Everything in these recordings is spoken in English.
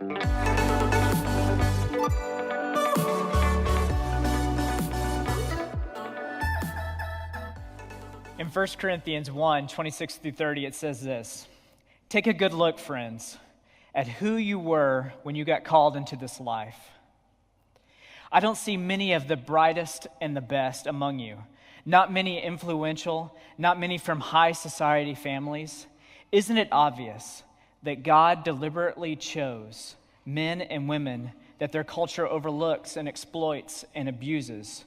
In 1 Corinthians 1, 26 through 30, it says this: "Take a good look, friends, at who you were when you got called into this life. I don't see many of the brightest and the best among you, not many influential, not many from high society families. Isn't it obvious that God deliberately chose men and women that their culture overlooks and exploits and abuses,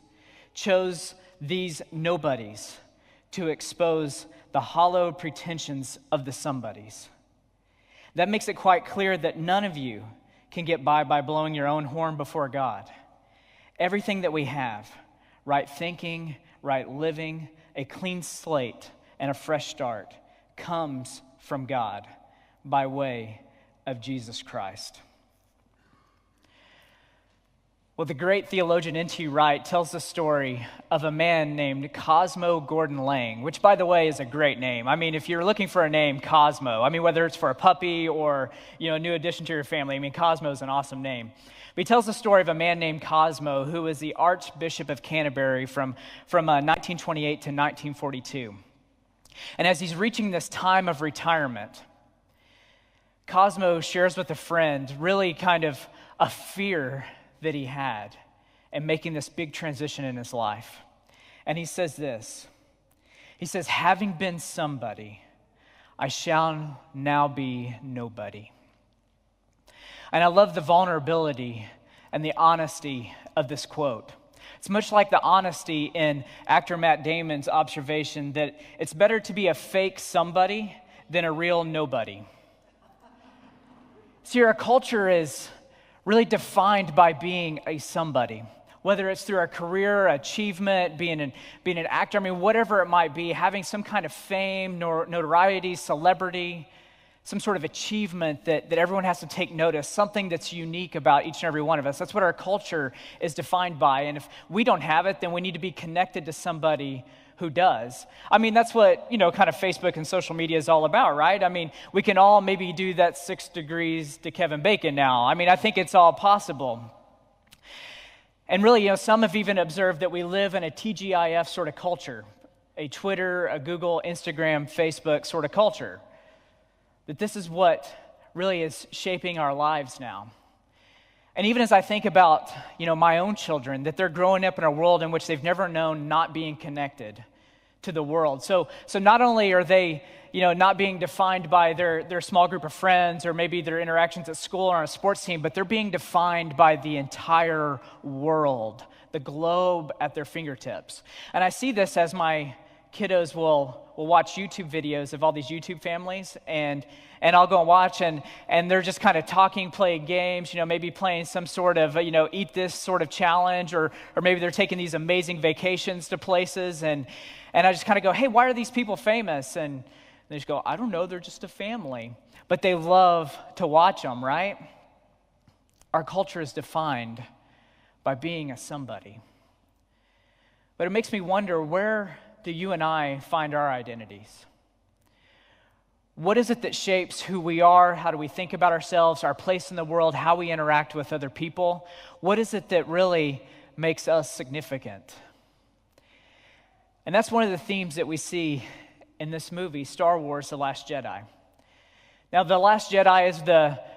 chose these nobodies to expose the hollow pretensions of the somebodies? That makes it quite clear that none of you can get by blowing your own horn before God. Everything that we have, right thinking, right living, a clean slate, and a fresh start, comes from God by way of Jesus Christ." Well, the great theologian N.T. Wright tells the story of a man named Cosmo Gordon Lang, which, by the way, is a great name. I mean, if you're looking for a name, Cosmo. I mean, whether it's for a puppy or, a new addition to your family, I mean, Cosmo is an awesome name. But he tells the story of a man named Cosmo who was the Archbishop of Canterbury from 1928 to 1942. And as he's reaching this time of retirement, Cosmo shares with a friend really kind of a fear that he had in making this big transition in his life. And he says this. He says, "Having been somebody, I shall now be nobody." And I love the vulnerability and the honesty of this quote. It's much like the honesty in actor Matt Damon's observation that it's better to be a fake somebody than a real nobody. See, our culture is really defined by being a somebody, whether it's through our career, achievement, being an actor, I mean, whatever it might be, having some kind of fame, notoriety, celebrity, some sort of achievement that everyone has to take notice, something that's unique about each and every one of us. That's what our culture is defined by. And if we don't have it, then we need to be connected to somebody who does. I mean, that's what, kind of Facebook and social media is all about, right? I mean, we can all maybe do that 6 degrees to Kevin Bacon now. I mean, I think it's all possible. And really, some have even observed that we live in a TGIF sort of culture, a Twitter, a Google, Instagram, Facebook sort of culture. That this is what really is shaping our lives now. And even as I think about, my own children, that they're growing up in a world in which they've never known not being connected to the world. So not only are they, not being defined by their small group of friends or maybe their interactions at school or on a sports team, but they're being defined by the entire world, the globe at their fingertips. And I see this as my kiddos will watch YouTube videos of all these YouTube families, and I'll go and watch, and they're just kind of talking, playing games, maybe playing some sort of, eat this sort of challenge, or maybe they're taking these amazing vacations to places, and I just kind of go, "Hey, why are these people famous?" And they just go, "I don't know, they're just a family." But they love to watch them, right? Our culture is defined by being a somebody. But it makes me wonder, where do you and I find our identities? What is it that shapes who we are? How do we think about ourselves, our place in the world, how we interact with other people? What is it that really makes us significant? And that's one of the themes that we see in this movie, Star Wars: The Last Jedi. Now, The Last Jedi is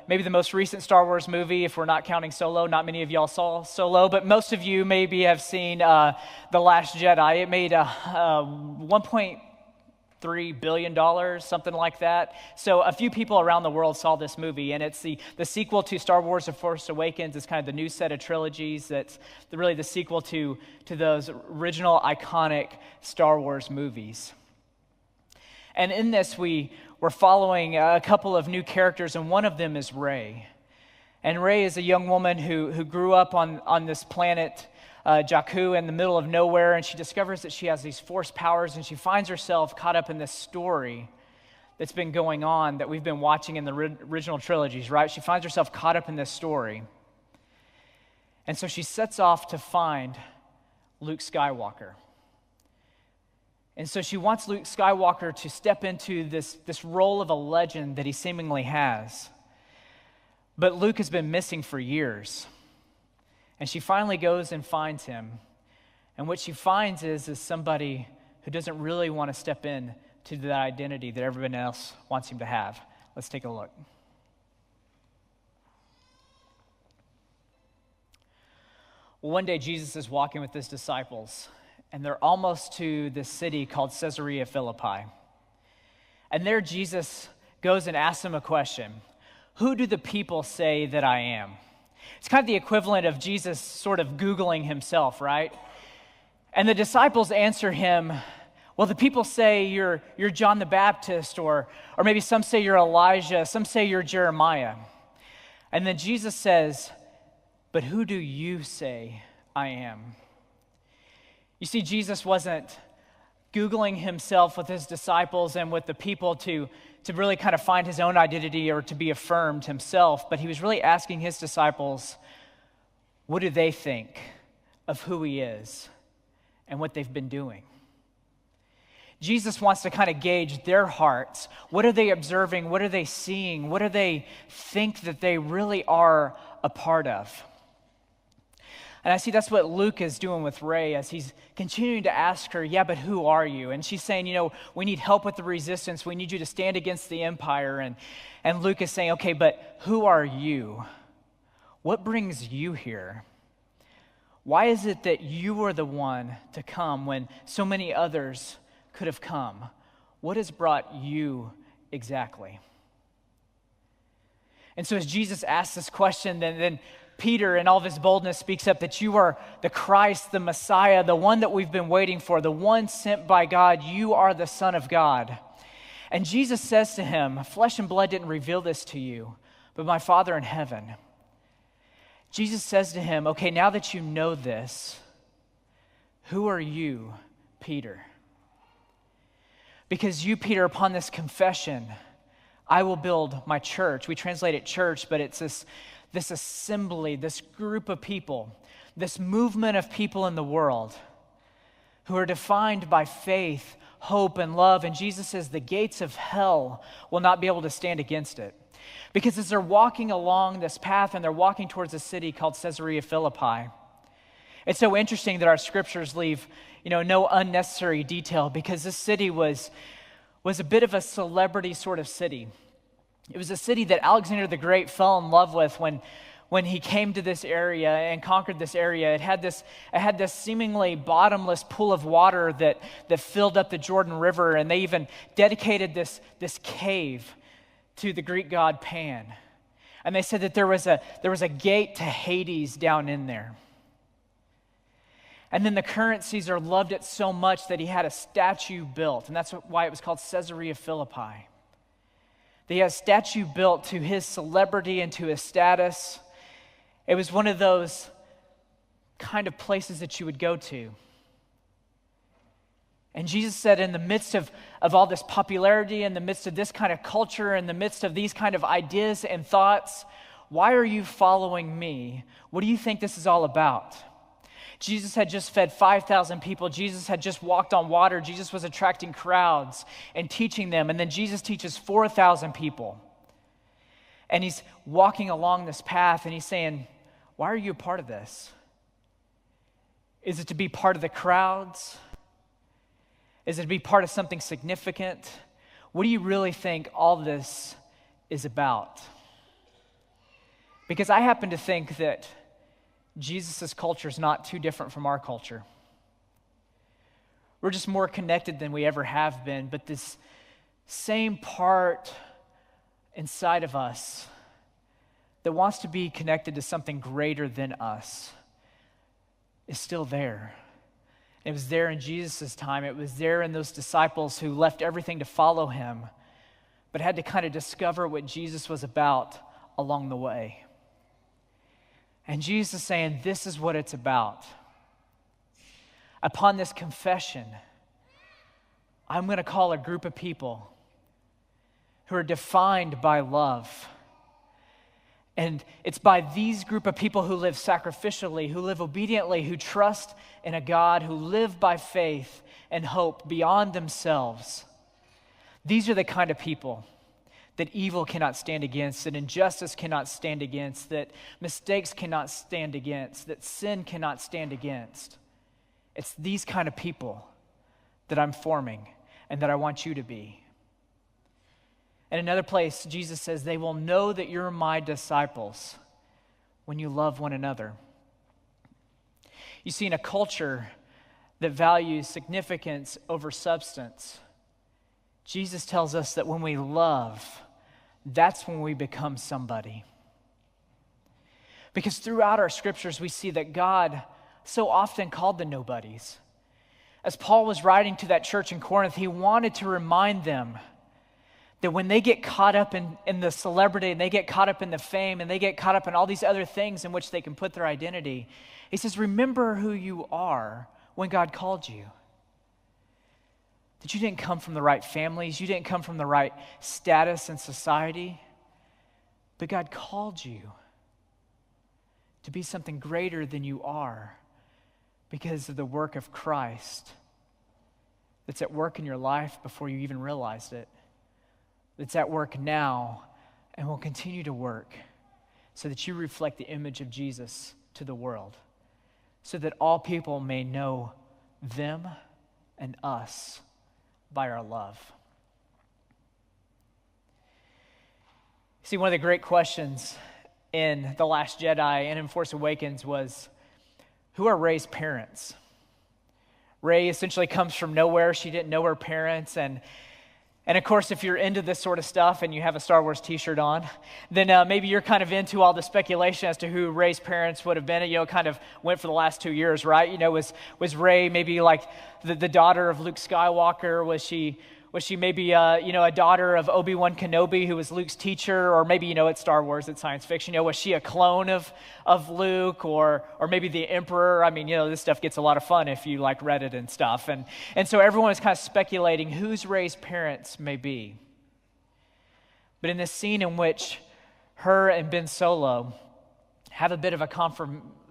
maybe the most recent Star Wars movie, if we're not counting Solo. Not many of y'all saw Solo, but most of you maybe have seen The Last Jedi. It made $1.3 billion, something like that. So a few people around the world saw this movie, and it's the sequel to Star Wars: The Force Awakens. It's kind of the new set of trilogies that's really the sequel to those original iconic Star Wars movies. And in this, we're following a couple of new characters, and one of them is Rey. And Rey is a young woman who grew up on this planet, Jakku, in the middle of nowhere, and she discovers that she has these force powers, and she finds herself caught up in this story that's been going on that we've been watching in the original trilogies, right? She finds herself caught up in this story. And so she sets off to find Luke Skywalker. And so she wants Luke Skywalker to step into this role of a legend that he seemingly has. But Luke has been missing for years. And she finally goes and finds him. And what she finds is somebody who doesn't really want to step in to that identity that everyone else wants him to have. Let's take a look. Well, one day Jesus is walking with his disciples, and they're almost to this city called Caesarea Philippi. And there Jesus goes and asks them a question. Who do the people say that I am? It's kind of the equivalent of Jesus sort of Googling himself, right? And the disciples answer him, well, the people say you're John the Baptist, or maybe some say you're Elijah, some say you're Jeremiah. And then Jesus says, but who do you say I am? You see, Jesus wasn't Googling himself with his disciples and with the people to really kind of find his own identity or to be affirmed himself, but he was really asking his disciples, what do they think of who he is and what they've been doing? Jesus wants to kind of gauge their hearts. What are they observing? What are they seeing? What do they think that they really are a part of? And I see that's what Luke is doing with Ray as he's continuing to ask her, yeah, but who are you? And she's saying, we need help with the resistance. We need you to stand against the empire. And Luke is saying, okay, but who are you? What brings you here? Why is it that you are the one to come when so many others could have come? What has brought you exactly? And so as Jesus asks this question, then Peter, in all of his boldness, speaks up that you are the Christ, the Messiah, the one that we've been waiting for, the one sent by God. You are the Son of God. And Jesus says to him, flesh and blood didn't reveal this to you, but my Father in heaven. Jesus says to him, okay, now that you know this, who are you, Peter? Because you, Peter, upon this confession, I will build my church. We translate it church, but it's this assembly, this group of people, this movement of people in the world who are defined by faith, hope, and love. And Jesus says the gates of hell will not be able to stand against it. Because as they're walking along this path and they're walking towards a city called Caesarea Philippi, it's so interesting that our scriptures leave, no unnecessary detail, because this city was a bit of a celebrity sort of city. It was a city that Alexander the Great fell in love with when he came to this area and conquered this area. It had this seemingly bottomless pool of water that filled up the Jordan River, and they even dedicated this cave to the Greek god Pan. And they said that there was a gate to Hades down in there. And then the current Caesar loved it so much that he had a statue built, and that's why it was called Caesarea Philippi. They had a statue built to his celebrity and to his status. It was one of those kind of places that you would go to. And Jesus said, in the midst of all this popularity, in the midst of this kind of culture, in the midst of these kind of ideas and thoughts, why are you following me? What do you think this is all about? Jesus had just fed 5,000 people. Jesus had just walked on water. Jesus was attracting crowds and teaching them. And then Jesus teaches 4,000 people. And he's walking along this path and he's saying, why are you a part of this? Is it to be part of the crowds? Is it to be part of something significant? What do you really think all this is about? Because I happen to think that Jesus' culture is not too different from our culture. We're just more connected than we ever have been, but this same part inside of us that wants to be connected to something greater than us is still there. It was there in Jesus' time. It was there in those disciples who left everything to follow him, but had to kind of discover what Jesus was about along the way. And Jesus is saying, this is what it's about. Upon this confession, I'm going to call a group of people who are defined by love. And it's by these group of people who live sacrificially, who live obediently, who trust in a God, who live by faith and hope beyond themselves. These are the kind of people that evil cannot stand against, that injustice cannot stand against, that mistakes cannot stand against, that sin cannot stand against. It's these kind of people that I'm forming and that I want you to be. In another place, Jesus says, they will know that you're my disciples when you love one another. You see, in a culture that values significance over substance, Jesus tells us that when we love, that's when we become somebody. Because throughout our scriptures, we see that God so often called the nobodies. As Paul was writing to that church in Corinth, he wanted to remind them that when they get caught up in the celebrity, and they get caught up in the fame, and they get caught up in all these other things in which they can put their identity, he says, remember who you are when God called you. That you didn't come from the right families, you didn't come from the right status in society, but God called you to be something greater than you are because of the work of Christ that's at work in your life before you even realized it. That's at work now and will continue to work so that you reflect the image of Jesus to the world, so that all people may know them and us by our love. See, one of the great questions in The Last Jedi and in Force Awakens was, who are Rey's parents? Rey essentially comes from nowhere. She didn't know her parents, and of course, if you're into this sort of stuff and you have a Star Wars t-shirt on, then maybe you're kind of into all the speculation as to who Rey's parents would have been. It kind of went for the last 2 years, right? Was Rey maybe like the daughter of Luke Skywalker? Was she maybe a daughter of Obi-Wan Kenobi, who was Luke's teacher? Or maybe, it's Star Wars, it's science fiction. Was she a clone of Luke or maybe the Emperor? I mean, this stuff gets a lot of fun if you like Reddit and stuff. And so everyone is kind of speculating whose Rey's parents may be. But in this scene in which her and Ben Solo have a bit of a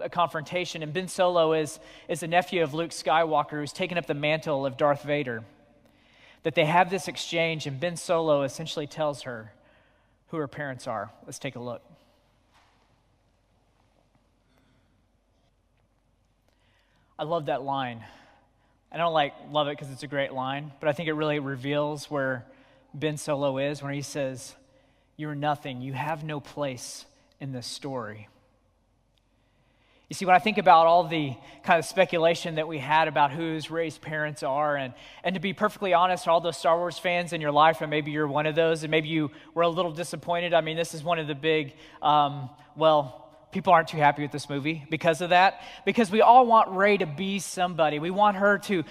confrontation, and Ben Solo is a nephew of Luke Skywalker who's taken up the mantle of Darth Vader, that they have this exchange, and Ben Solo essentially tells her who her parents are. Let's take a look. I love that line. I don't love it because it's a great line, but I think it really reveals where Ben Solo is when he says, "You're nothing. You have no place in this story." You see, when I think about all the kind of speculation that we had about whose Rey's parents are, and to be perfectly honest, all those Star Wars fans in your life, and maybe you're one of those, and maybe you were a little disappointed. I mean, this is one of the big, people aren't too happy with this movie because of that. Because we all want Rey to be somebody. We want her to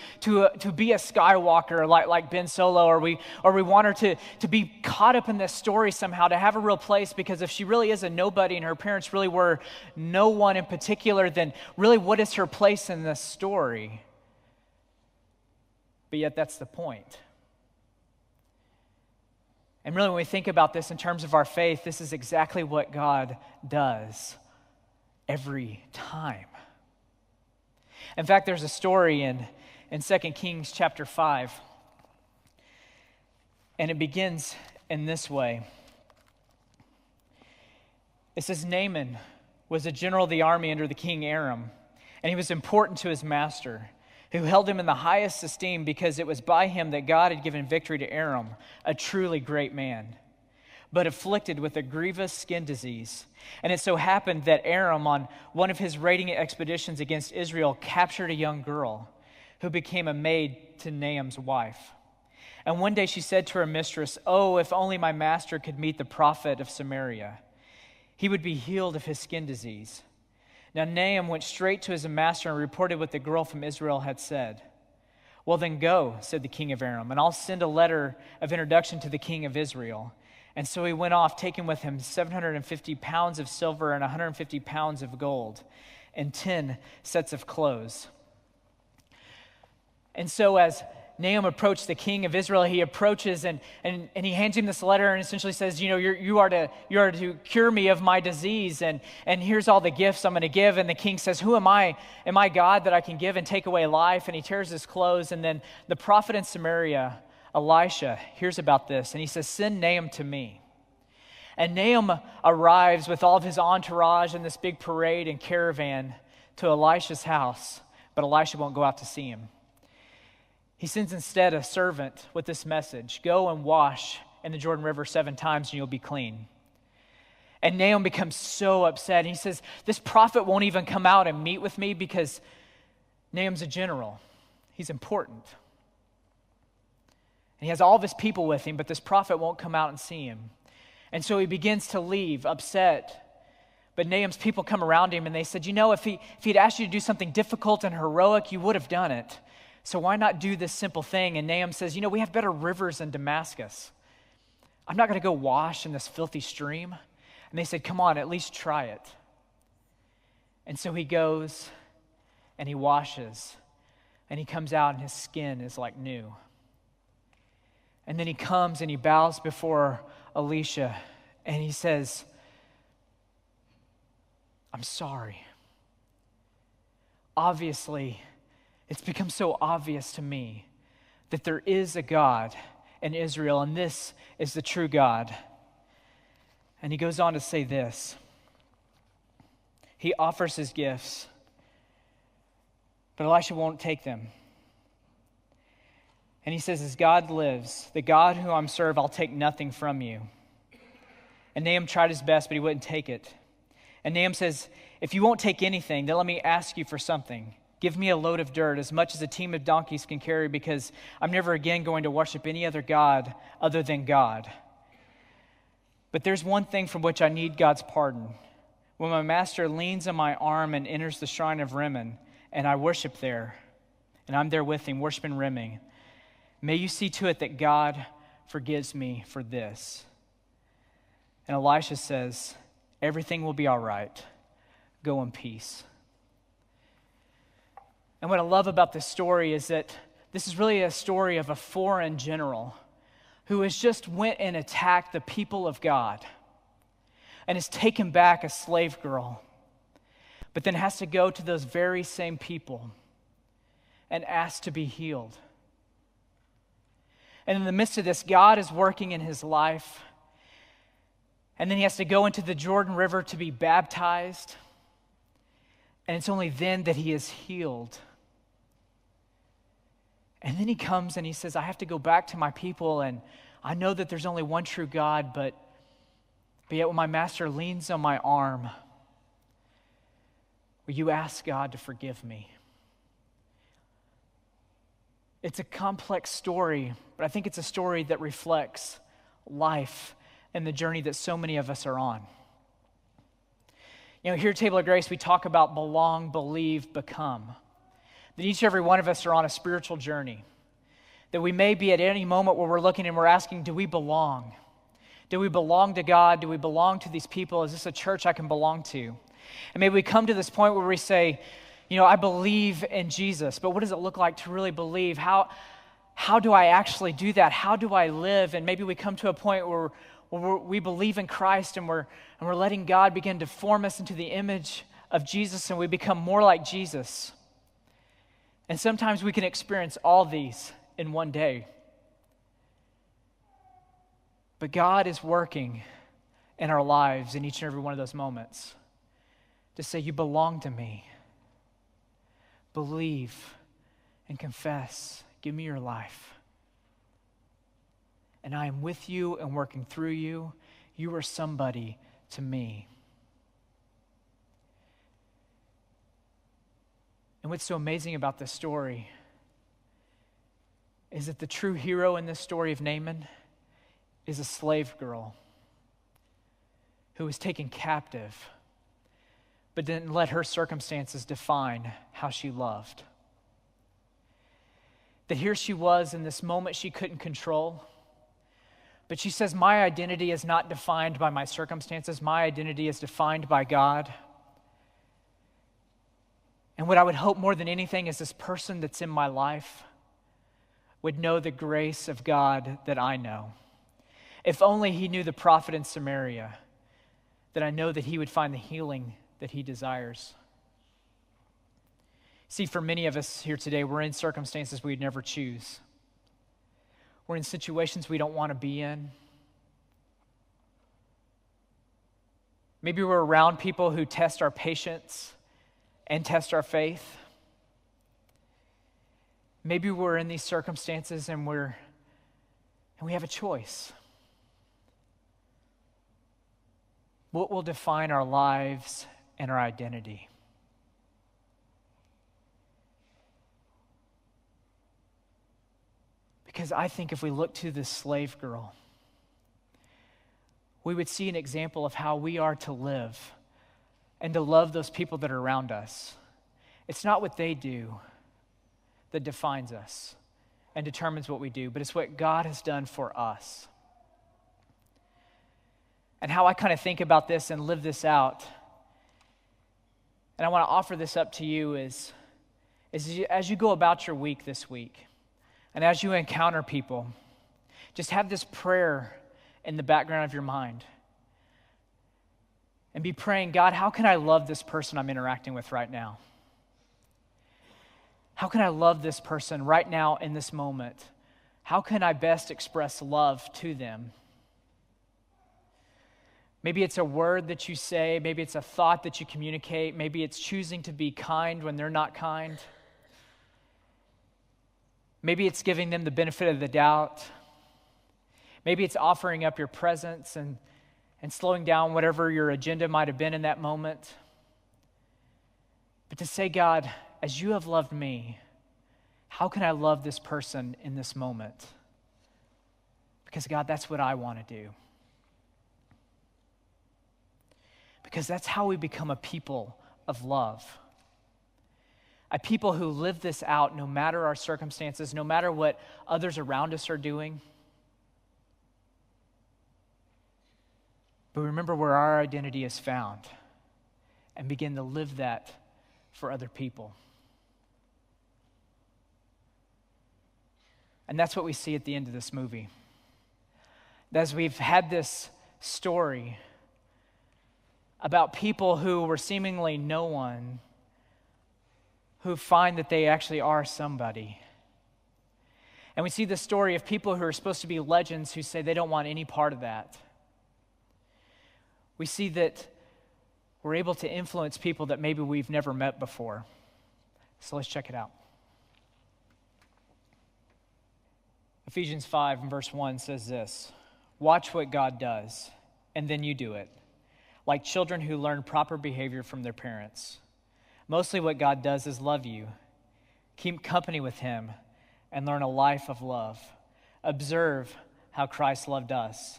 be a Skywalker like Ben Solo, or we want her to be caught up in this story somehow, to have a real place. Because if she really is a nobody and her parents really were no one in particular, then really what is her place in this story? But yet that's the point. And really when we think about this in terms of our faith, this is exactly what God does every time. In fact, there's a story in 2 Kings chapter 5, and it begins in this way. It says, Naaman was a general of the army under the king Aram, and he was important to his master, who held him in the highest esteem because it was by him that God had given victory to Aram, a truly great man, but afflicted with a grievous skin disease. And it so happened that Aram, on one of his raiding expeditions against Israel, captured a young girl who became a maid to Naaman's wife. And one day she said to her mistress, "Oh, if only my master could meet the prophet of Samaria. He would be healed of his skin disease." Now Naaman went straight to his master and reported what the girl from Israel had said. "Well then go," said the king of Aram, "and I'll send a letter of introduction to the king of Israel." And so he went off, taking with him 750 pounds of silver and 150 pounds of gold and 10 sets of clothes. And so as Naaman approached the king of Israel, he approaches and he hands him this letter and essentially says, you are to cure me of my disease, and here's all the gifts I'm going to give. And the king says, "Who am I? Am I God that I can give and take away life?" And he tears his clothes. And then the prophet in Samaria, Elisha, hears about this, and he says, "Send Naaman to me." And Nahum arrives with all of his entourage in this big parade and caravan to Elisha's house, but Elisha won't go out to see him. He sends instead a servant with this message: go and wash in the Jordan River 7 times and you'll be clean. And Nahum becomes so upset. He says, this prophet won't even come out and meet with me because Nahum's a general. He's important. And he has all of his people with him, but this prophet won't come out and see him. And so he begins to leave, upset. But Nahum's people come around him and they said, if he'd asked you to do something difficult and heroic, you would have done it. So why not do this simple thing? And Nahum says, we have better rivers in Damascus. I'm not going to go wash in this filthy stream. And they said, come on, at least try it. And so he goes and he washes and he comes out and his skin is like new. And then he comes and he bows before Elisha and he says, I'm sorry. Obviously, it's become so obvious to me that there is a God in Israel, and this is the true God. And he goes on to say this. He offers his gifts, but Elisha won't take them. And he says, as God lives, the God who I'm serve, I'll take nothing from you. And Nahum tried his best, but he wouldn't take it. And Nahum says, if you won't take anything, then let me ask you for something. Give me a load of dirt, as much as a team of donkeys can carry, because I'm never again going to worship any other God other than God. But there's one thing from which I need God's pardon. When my master leans on my arm and enters the shrine of Rimmon, and I worship there, and I'm there with him, worshiping Rimmon, may you see to it that God forgives me for this. And Elisha says, everything will be all right. Go in peace. And what I love about this story is that this is really a story of a foreign general who has just went and attacked the people of God and has taken back a slave girl, but then has to go to those very same people and ask to be healed. And in the midst of this, God is working in his life, and then he has to go into the Jordan River to be baptized, and it's only then that he is healed. And then he comes and he says, I have to go back to my people, and I know that there's only one true God, but yet when my master leans on my arm, will you ask God to forgive me? It's a complex story, but I think it's a story that reflects life and the journey that so many of us are on. Here at Table of Grace, we talk about belong, believe, become. That each and every one of us are on a spiritual journey. That we may be at any moment where we're looking and we're asking, do we belong? Do we belong to God? Do we belong to these people? Is this a church I can belong to? And maybe we come to this point where we say, I believe in Jesus, but what does it look like to really believe? How do I actually do that? How do I live? And maybe we come to a point where we believe in Christ and we're letting God begin to form us into the image of Jesus, and we become more like Jesus. And sometimes we can experience all these in one day. But God is working in our lives in each and every one of those moments to say, you belong to me. Believe and confess. Give me your life. And I am with you and working through you. You are somebody to me. And what's so amazing about this story is that the true hero in this story of Naaman is a slave girl who was taken captive, but didn't let her circumstances define how she loved. That here she was in this moment she couldn't control, but she says, my identity is not defined by my circumstances. My identity is defined by God. And what I would hope more than anything is this person that's in my life would know the grace of God that I know. If only he knew the prophet in Samaria, that I know that he would find the healing that he desires. See, for many of us here today, we're in circumstances we'd never choose. We're in situations we don't want to be in. Maybe we're around people who test our patience and test our faith. Maybe we're in these circumstances and we have a choice. What will define our lives and our identity? Because I think if we look to this slave girl, we would see an example of how we are to live and to love those people that are around us. It's not what they do that defines us and determines what we do, but it's what God has done for us. And how I kind of think about this and live this out, and I want to offer this up to you is as you go about your week this week, and as you encounter people, just have this prayer in the background of your mind. And be praying, God, how can I love this person I'm interacting with right now? How can I love this person right now in this moment? How can I best express love to them? Maybe it's a word that you say, maybe it's a thought that you communicate, maybe it's choosing to be kind when they're not kind. Maybe it's giving them the benefit of the doubt. Maybe it's offering up your presence and slowing down whatever your agenda might have been in that moment. But to say, God, as you have loved me, how can I love this person in this moment? Because, God, that's what I want to do. Because that's how we become a people of love. A people who live this out no matter our circumstances, no matter what others around us are doing. But remember where our identity is found and begin to live that for other people. And that's what we see at the end of this movie. As we've had this story about people who were seemingly no one, who find that they actually are somebody. And we see the story of people who are supposed to be legends who say they don't want any part of that. We see that we're able to influence people that maybe we've never met before. So let's check it out. Ephesians 5 and verse 1 says this: "Watch what God does, and then you do it, like children who learn proper behavior from their parents. Mostly what God does is love you. Keep company with him and learn a life of love. Observe how Christ loved us.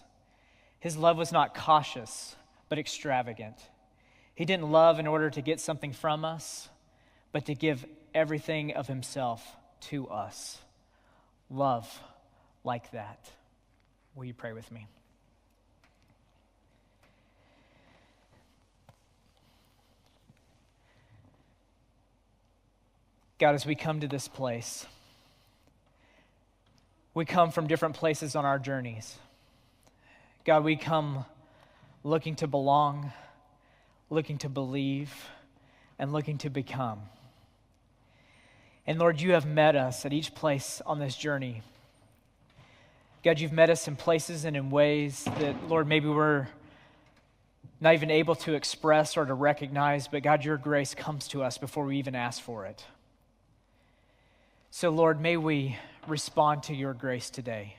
His love was not cautious, but extravagant. He didn't love in order to get something from us, but to give everything of himself to us. Love like that." Will you pray with me? God, as we come to this place, we come from different places on our journeys. God, we come looking to belong, looking to believe, and looking to become. And Lord, you have met us at each place on this journey. God, you've met us in places and in ways that, Lord, maybe we're not even able to express or to recognize, but God, your grace comes to us before we even ask for it. So, Lord, may we respond to your grace today.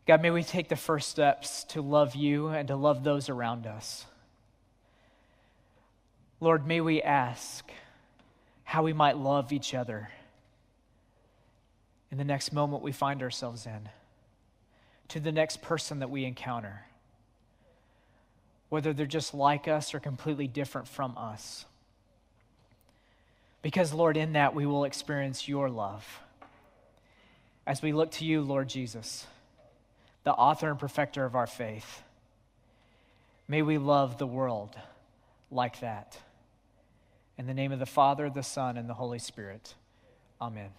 God, may we take the first steps to love you and to love those around us. Lord, may we ask how we might love each other in the next moment we find ourselves in, to the next person that we encounter, whether they're just like us or completely different from us. Because, Lord, in that we will experience your love. As we look to you, Lord Jesus, the author and perfecter of our faith, may we love the world like that. In the name of the Father, the Son, and the Holy Spirit. Amen.